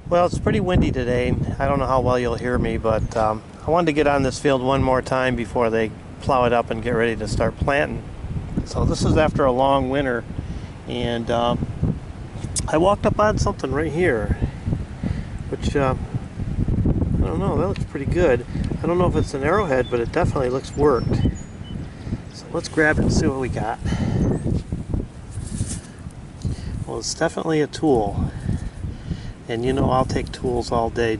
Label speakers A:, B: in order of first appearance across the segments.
A: Well, it's pretty windy today. I don't know how well you'll hear me, but I wanted to get on this field one more time before they plow it up and get ready to start planting. So this is after a long winter, and I walked up on something right here, which I don't know, that looks pretty good. I don't know if it's an arrowhead, but it definitely looks worked. So let's grab it and see what we got. Well, it's definitely a tool. And you know, I'll take tools all day.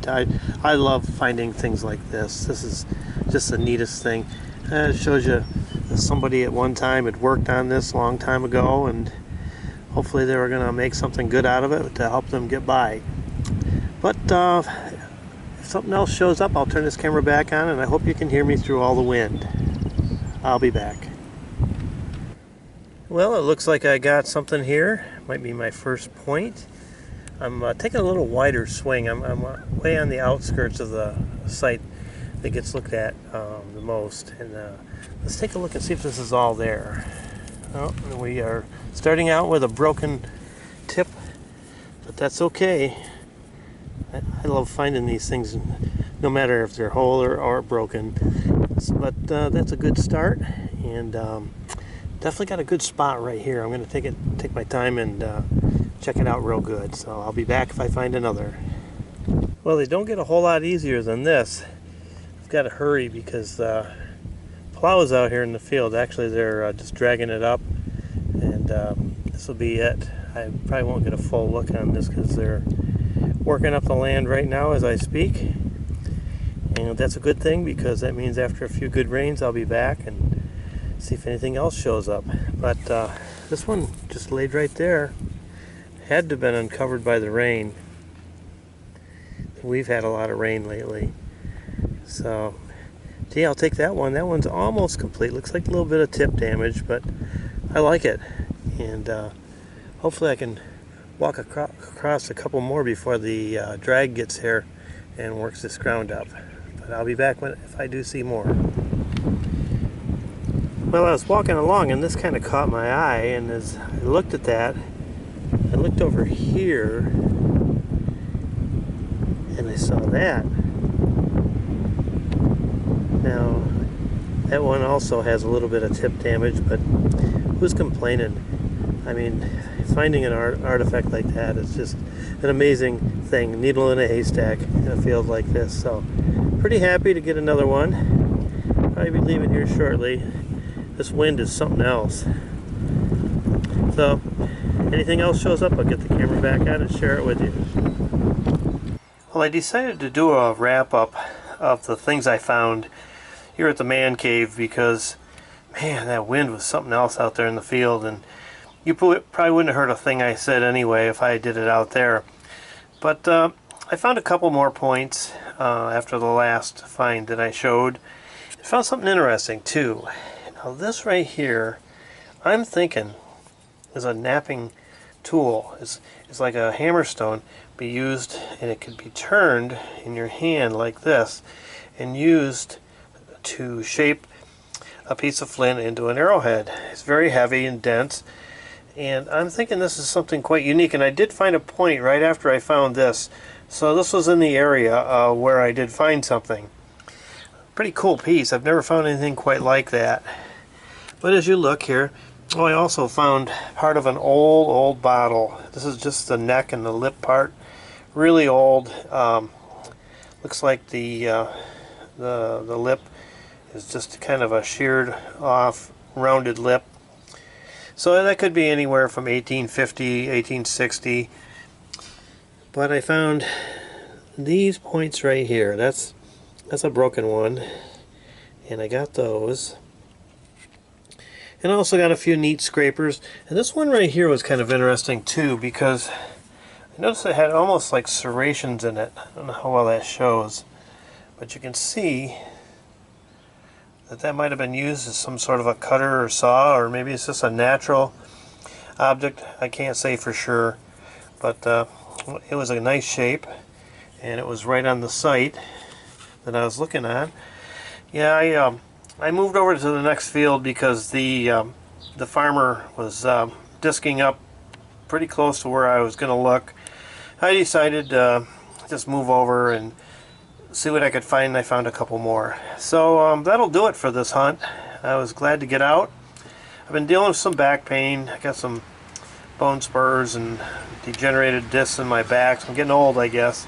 A: I love finding things like this. This is just the neatest thing. It shows you that somebody at one time had worked on this a long time ago, and hopefully they were going to make something good out of it to help them get by. But if something else shows up, I'll turn this camera back on, and I hope you can hear me through all the wind. I'll be back. Well, it looks like I got something here. Might be my first point. I'm taking a little wider swing. I'm way on the outskirts of the site that gets looked at the most. And let's take a look and see if this is all there. Oh, we are starting out with a broken tip, but that's okay. I love finding these things, no matter if they're whole or broken. But that's a good start, and definitely got a good spot right here. I'm going to take my time and check it out real good. So I'll be back if I find another. Well, they don't get a whole lot easier than this. I've got to hurry because plows out here in the field, actually they're just dragging it up, and this will be it. I probably won't get a full look on this because they're working up the land right now as I speak, and that's a good thing because that means after a few good rains I'll be back and see if anything else shows up. But this one just laid right there. Had to have been uncovered by the rain. We've had a lot of rain lately. So, gee, I'll take that one. That one's almost complete. Looks like a little bit of tip damage, but I like it. And hopefully I can walk across a couple more before the drag gets here and works this ground up. But I'll be back if I do see more. Well, I was walking along and this kind of caught my eye, and as I looked at that, I looked over here and I saw that. Now, that one also has a little bit of tip damage, but who's complaining? I mean, finding an artifact like that is just an amazing thing. Needle in a haystack in a field like this. So, pretty happy to get another one. Probably be leaving here shortly. This wind is something else. So, anything else shows up, I'll get the camera back on and share it with you. Well, I decided to do a wrap-up of the things I found here at the man cave because, man, that wind was something else out there in the field, and you probably wouldn't have heard a thing I said anyway if I did it out there. But I found a couple more points after the last find that I showed. I found something interesting too. Now this right here, I'm thinking is a knapping tool. It's like a hammerstone, be used, and it could be turned in your hand like this and used to shape a piece of flint into an arrowhead. It's very heavy and dense, and I'm thinking this is something quite unique. And I did find a point right after I found this, so this was in the area where I did find something. Pretty cool piece. I've never found anything quite like that. But as you look here, oh, I also found part of an old bottle. This is just the neck and the lip part. Really old. Looks like the lip is just kind of a sheared off rounded lip. So that could be anywhere from 1850, 1860. But I found these points right here. That's a broken one, and I got those. And I also got a few neat scrapers. And this one right here was kind of interesting too, because I noticed it had almost like serrations in it. I don't know how well that shows, but you can see that might have been used as some sort of a cutter or saw, or maybe it's just a natural object. I can't say for sure, but it was a nice shape, and it was right on the site that I was looking at. Yeah, I moved over to the next field because the farmer was disking up pretty close to where I was going to look. I decided just move over and see what I could find. I found a couple more. So that'll do it for this hunt. I was glad to get out. I've been dealing with some back pain. I got some bone spurs and degenerated discs in my back. So I'm getting old, I guess.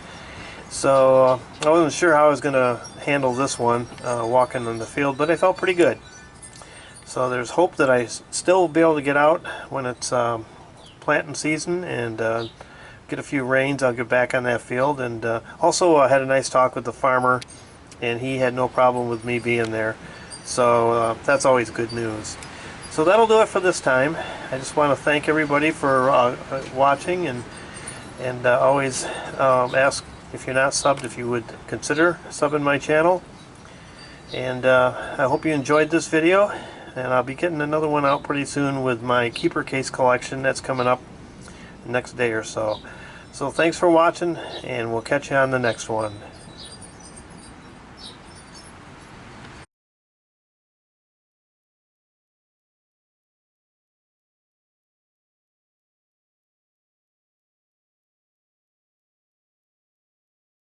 A: So I wasn't sure how I was going to handle this one walking in the field, but I felt pretty good. So there's hope that I still will be able to get out when it's planting season and get a few rains. I'll get back on that field. And also I had a nice talk with the farmer, and he had no problem with me being there. So that's always good news. So that'll do it for this time. I just want to thank everybody for watching, and always ask, if you're not subbed, if you would consider subbing my channel. And I hope you enjoyed this video, and I'll be getting another one out pretty soon with my keeper case collection that's coming up the next day or so. So thanks for watching, and we'll catch you on the next one.